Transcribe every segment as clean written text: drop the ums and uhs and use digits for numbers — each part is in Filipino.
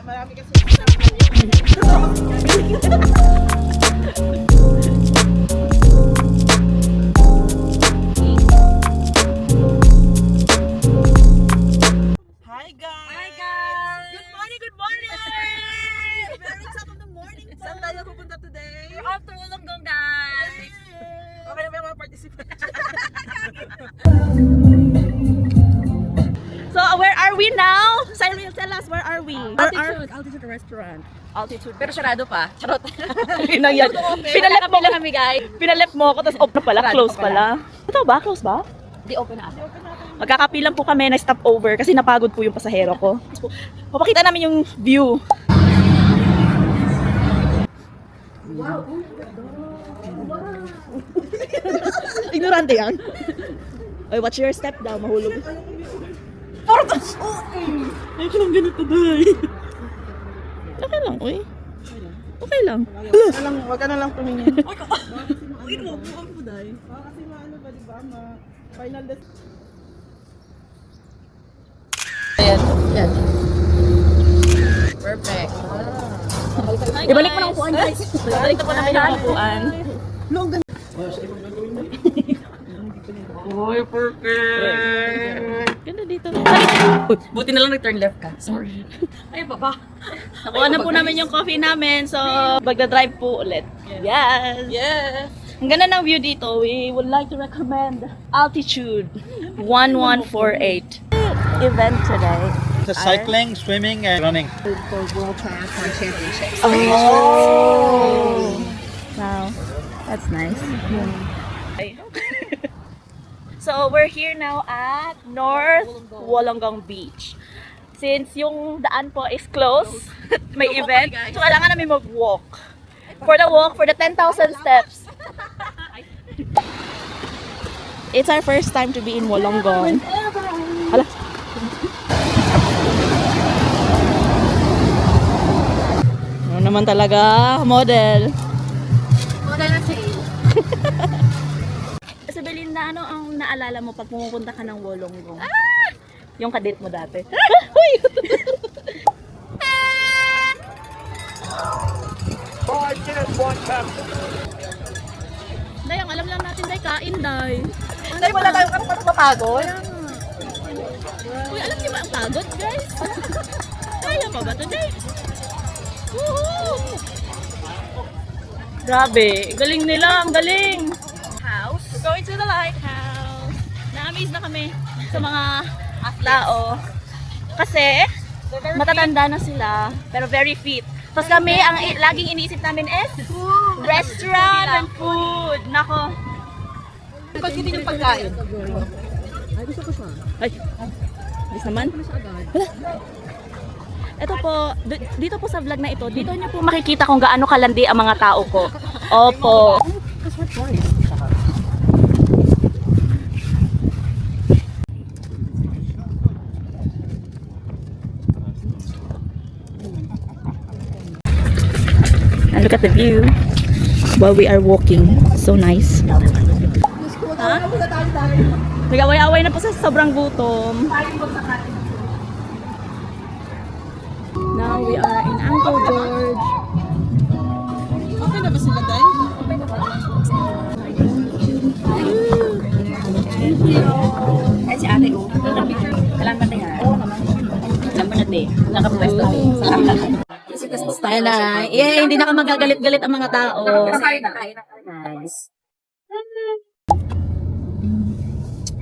Marami kasi. Hi guys! Hi guys! Good morning, good morning! Very top of the morning po. Saan tayo pupunta today? We're off to Wollongong, guys! Okay na ba yung mga participants? So, where are we now? Cyril, tell us, where are we? Altitude Restaurant. Altitude. Pero sarado pa. Charot. Inang yan. Pinalep mo, lang kami, guys. pinalep mo ako, tapos open na pala, Sarado close pa pala. pala. Ito ba? Close ba? Di open na ate. Magkakapilan po kami na stop over kasi napagod po yung pasahero ko. Papakita namin yung view. Ignorante yan. Oy, watch your step daw, mahulog. Portos! Ay, ko lang ganito, day. Okay lang, oy. Okay lang. Wag ka na lang tumingin. Uy, no, buwan po, day. Kasi maano ba, diba? Final destination. Ayan. Yan. Perfect. Ibalik mo ng upuan, guys. Ibalik na po namin yung upuan. Uy, perfect. Ganda dito. Buti na lang return left ka. Sorry. Ay, baba. Nakuha na po namin yung coffee namin. So, magdadrive po ulit. Yes! Yes. Ang ganda ng view dito. We would like to recommend Altitude 1148 event today. It's cycling, swimming, and running. For World Triathlon Championships. Oh! Wow. That's nice. So, we're here now at North Wollongong Beach. Since yung daan po is closed, may event, so kailangan namin mag-walk. For the walk, for the 10,000 steps. It's our first time to be in Wollongong. Hala. Ano naman talaga, model. Model na si Sa Belinda, ano ang naalala mo pag pumupunta ka ng Wollongong? Yung kadate mo dati. Uy! Day, ang alam lang natin, Day, kain, Day. Day, wala tayong mapagod. Uy, alam niyo ba ang pagod, guys? Kaya pa ba ito, Day? Woohoo! Grabe, galing nila, ang galing! House. We're going to the lighthouse. Na-amaze na kami sa mga tao. Kasi, matatanda na sila, pero very fit. Tapos kami, ang laging iniisip namin is restaurant and food. Nako. Pag hindi yung pagkain. Ay, bilis naman. Wala. Ito po, dito po sa vlog na ito, dito niyo po makikita kung gaano kalandi ang mga tao ko. Opo. And look at the view while we are walking. So nice. Ha? Nag-away-away na po sa sobrang gutom. Now we are in Uncle George. Okay na ba sila, Day? Ay, si ate ko. Salamat na yan. Salamat na din. Nakapwesto din. Salamat. Tayo na. Yay, hindi na ka magagalit-galit ang mga tao. Nice.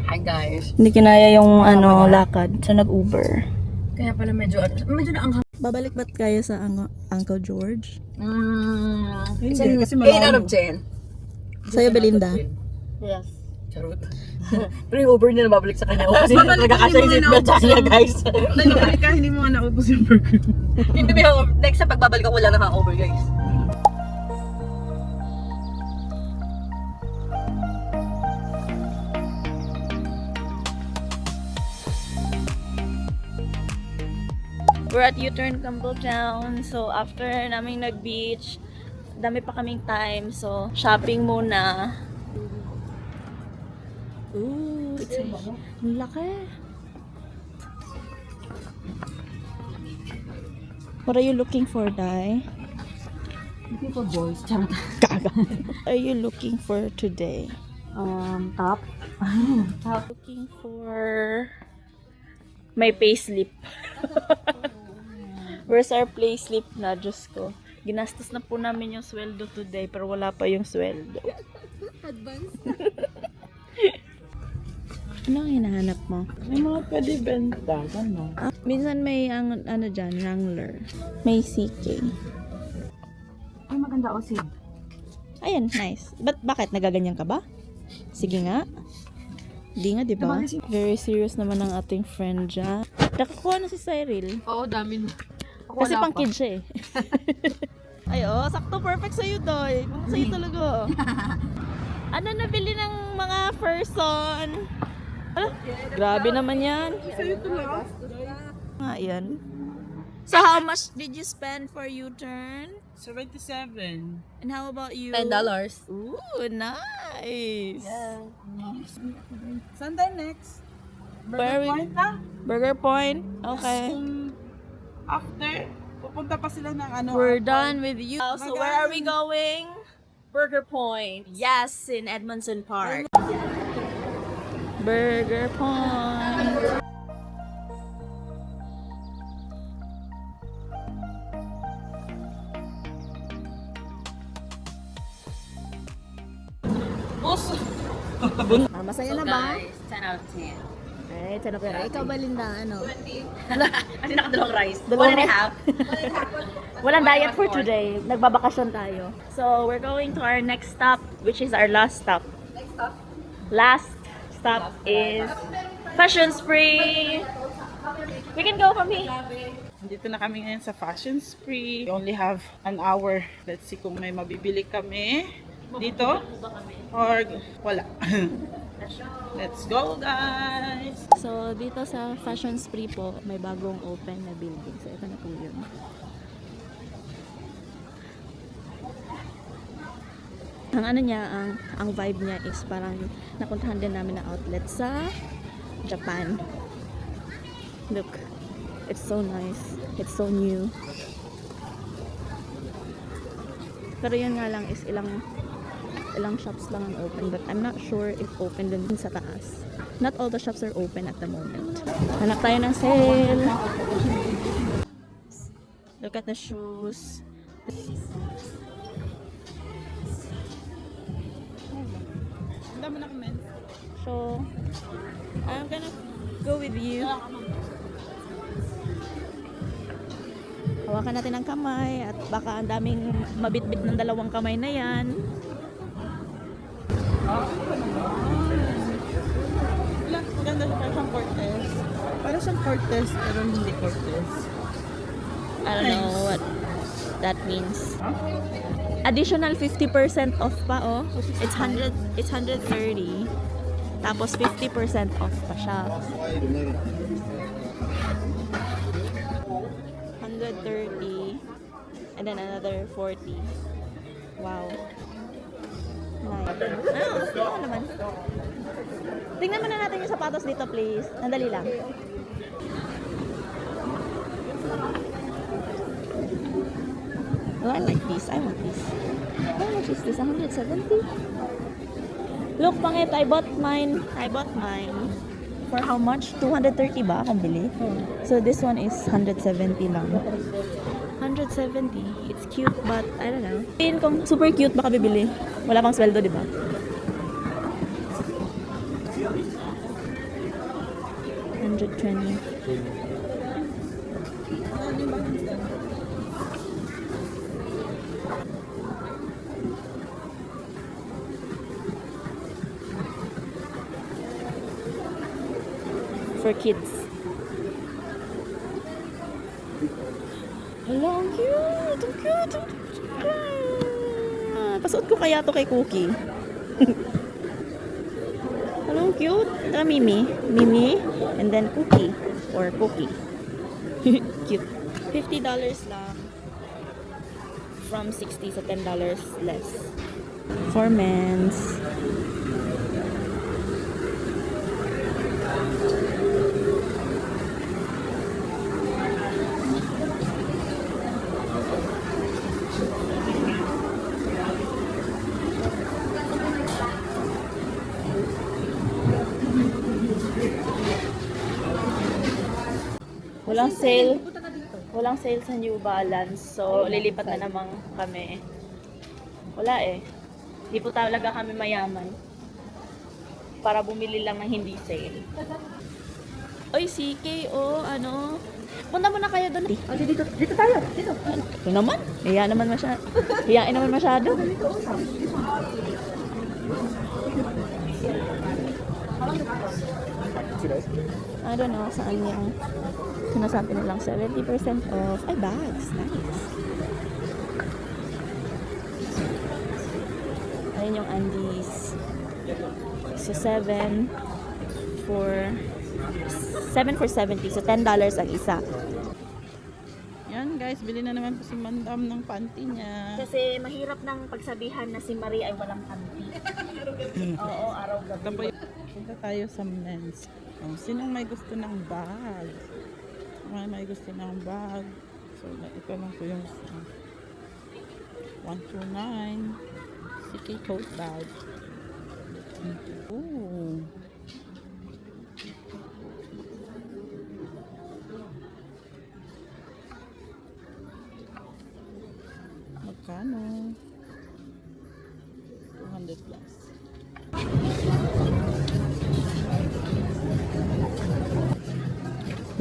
Hi guys. Hindi kinaya yung lakad. So nag-Uber. Kaya pala medyo na ang Babalik ba't kayo sa Uncle George? It's Hindi, an kasi 8 out of 10. Sa'yo, Belinda? Yes. Charot. Pero yung Uber niya nababalik sa kanya. O kasi nagkakasya yung seatbelt sa kanya, guys. Dahil ka, hindi mo nga naubos yung burger. Hindi ba next time pagbabalik ako wala na ka-over, guys. We're at U-turn Campbelltown. So, after namin nag-beach, dami pa kaming time. So, shopping muna. Ooh, it's ang laki. What are you looking for, Dai? Looking for boys. Charot. Are you looking for today? Top. Looking for my payslip. Where's our payslip na? Diyos ko. Ginastos na po namin yung sweldo today pero wala pa yung sweldo. Advance. Ano ang hinahanap mo? May mga pwede benta. Ano? Minsan may ano dyan, Wrangler. May CK. Ay, maganda o Sid. Ayan, nice. Bakit? Nagaganyan ka ba? Sige nga. Di nga, di ba? Very serious naman ang ating friend dyan. Nakakuha na si Cyril. Oo, dami. Kasi pang kid siya eh. Ay, oh, sakto. Perfect sa'yo, Doy. Kung sa'yo talaga. Ano nabili ng mga person? Ah, grabe naman yan. Sa'yo talaga. Nga yan. So, how much did you spend for U-turn? 77. And how about you? $10. Ooh, nice. Saan tayo next? Where we- Point na? Burger Point? Okay. Kung after, pupunta pa sila ng ano. We're done with you. So, where are we going? Burger Point. Yes, in Edmondson Park. Burger Point. Masaya na ba? Guys, 10 out of 10. Ay, sana pero ikaw ba, Linda? Ano? Kasi nakadalawang rice. Dalawang 1.5. Walang diet for today. Nagbabakasyon tayo. So, we're going to our next stop, which is our last stop. Last stop is Fashion Spree. We can go from here. Dito na kami ngayon sa Fashion Spree. We only have an hour. Let's see kung may mabibili kami dito or wala. Let's go, guys! So, dito sa Fashion Spree po, may bagong open na building. So, ito na po yun. Ang ano niya, ang vibe niya is parang napuntahan din namin na outlet sa Japan. Look, it's so nice. It's so new. Pero yun nga lang is ilang shops lang ang open, but I'm not sure if open din sa taas. Not all the shops are open at the moment. Hanap tayo ng sale. Look at the shoes. Ang dami na kami. So, I'm gonna go with you. Hawakan natin ang kamay at baka ang daming mabitbit ng dalawang kamay na yan. Maganda siya, parang siyang Cortez. Parang siyang Cortez, pero hindi Cortez. I don't know what that means. Additional 50% off pa, oh. It's 130. Tapos 50% off pa siya. 130 and then another 40. Wow. Nice. Oo naman. Tingnan muna natin yung sapatos dito, please. Nandali lang. Oh, I like this. I want this. How much is this? 170? Look, pangit. I bought mine. For how much? 230 ba akong bili? So this one is 170 lang. 170. It's cute but I don't know. Tingin kong super cute baka bibili. Wala pang sweldo, di ba? $120. For kids. Hello, ang cute! Ang cute! Pasuot ko kaya to kay Cookie. Hello, ang cute! Tara, Mimi. Mimi, and then Cookie. Or Cookie. Cute. $50 lang. From 60 sa $10 less. For men's. Walang sale. Walang sale sa New Balance. So, lilipat na naman kami. Wala eh. Di po talaga kami mayaman. Para bumili lang ng hindi sale. Oy, CK, ano? Punta muna kayo doon. Dito tayo. Dito. Ito naman. Hiya naman masyado. Hiyain naman masyado. I don't know saan yung sinasabi nilang 70% off. Ay, bags. Nice. Ayun yung undies. So, 7 for 70. So, $10 ang isa. Yan guys, bili na naman po si Mandam ng panty niya. Kasi mahirap nang pagsabihan na si Marie ay walang panty. Oo, araw-gabi. Ito po yung punta tayo sa men's. Oh, sinong may gusto ng bag? May gusto ng bag. So, ito lang po yung 129 CK coat bag. Ooh. Magkano? 200 plus.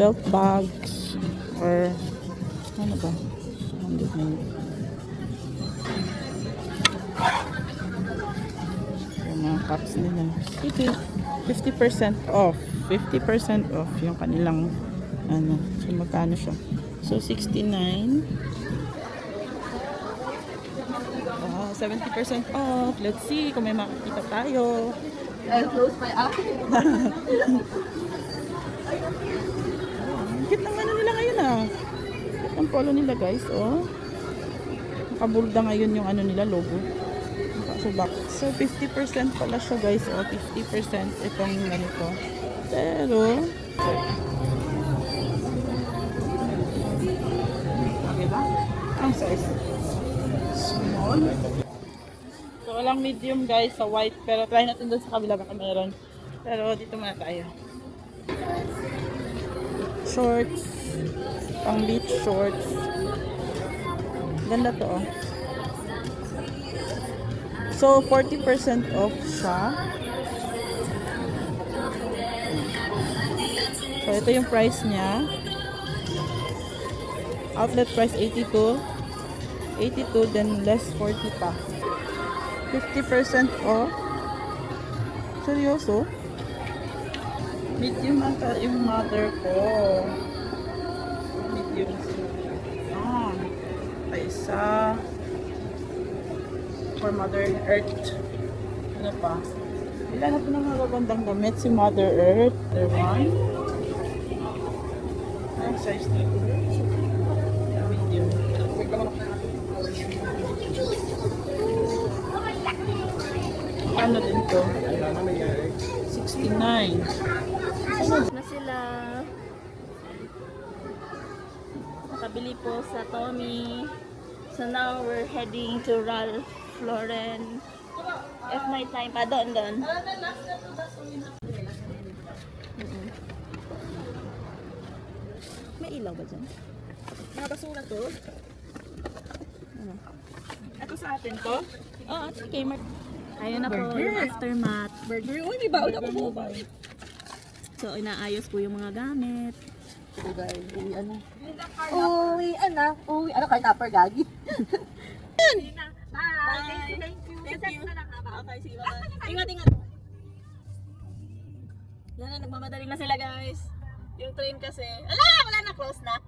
Belt bags or ano ba? 100 yung mga cups nila. 50% off. 50% off yung kanilang ano. So magkano siya? So 69. 70% off. Let's see kung may makikita tayo. I'll close my eyes. Cute ng ano nila ngayon ah. Cute ang polo nila guys, oh. Nakabulda ngayon yung ano nila, logo. Nakasubak. So 50% pala siya guys, oh. 50% itong ganito. Pero, okay ba? Ang size. Small. So walang medium guys sa white, pero try natin doon sa kabila baka meron. Pero dito muna tayo. Shorts, pang beach shorts. Ganda to oh. So 40% off siya. So ito yung price niya. Outlet price 82, then less 40 pa. 50% off. Seryoso? Medium ata yung mother ko. Medium. Ah, isa. For Mother Earth. Ano pa? Ilan na po ng mga magandang damit si Mother Earth. There one. Ang size na ito. Medium. Ano din to? 69. Na sila. Nakabili po sa Tommy. So now we're heading to Ralph Lauren. If may time pa, doon. May ilaw ba dyan? Mga basura to? Ano? Ito sa atin to? Oo, at Kmart. Ayun na po, yung aftermath. Burger. Uy, may baon ako mo. So, inaayos po yung mga gamit. Uy, ano? Uy, ano kahit upper gagi? Bye. Thank you. Okay, sige, bye. Ingat. Yan na, nagmamadali na sila guys. Yung train kasi, wala na, close na.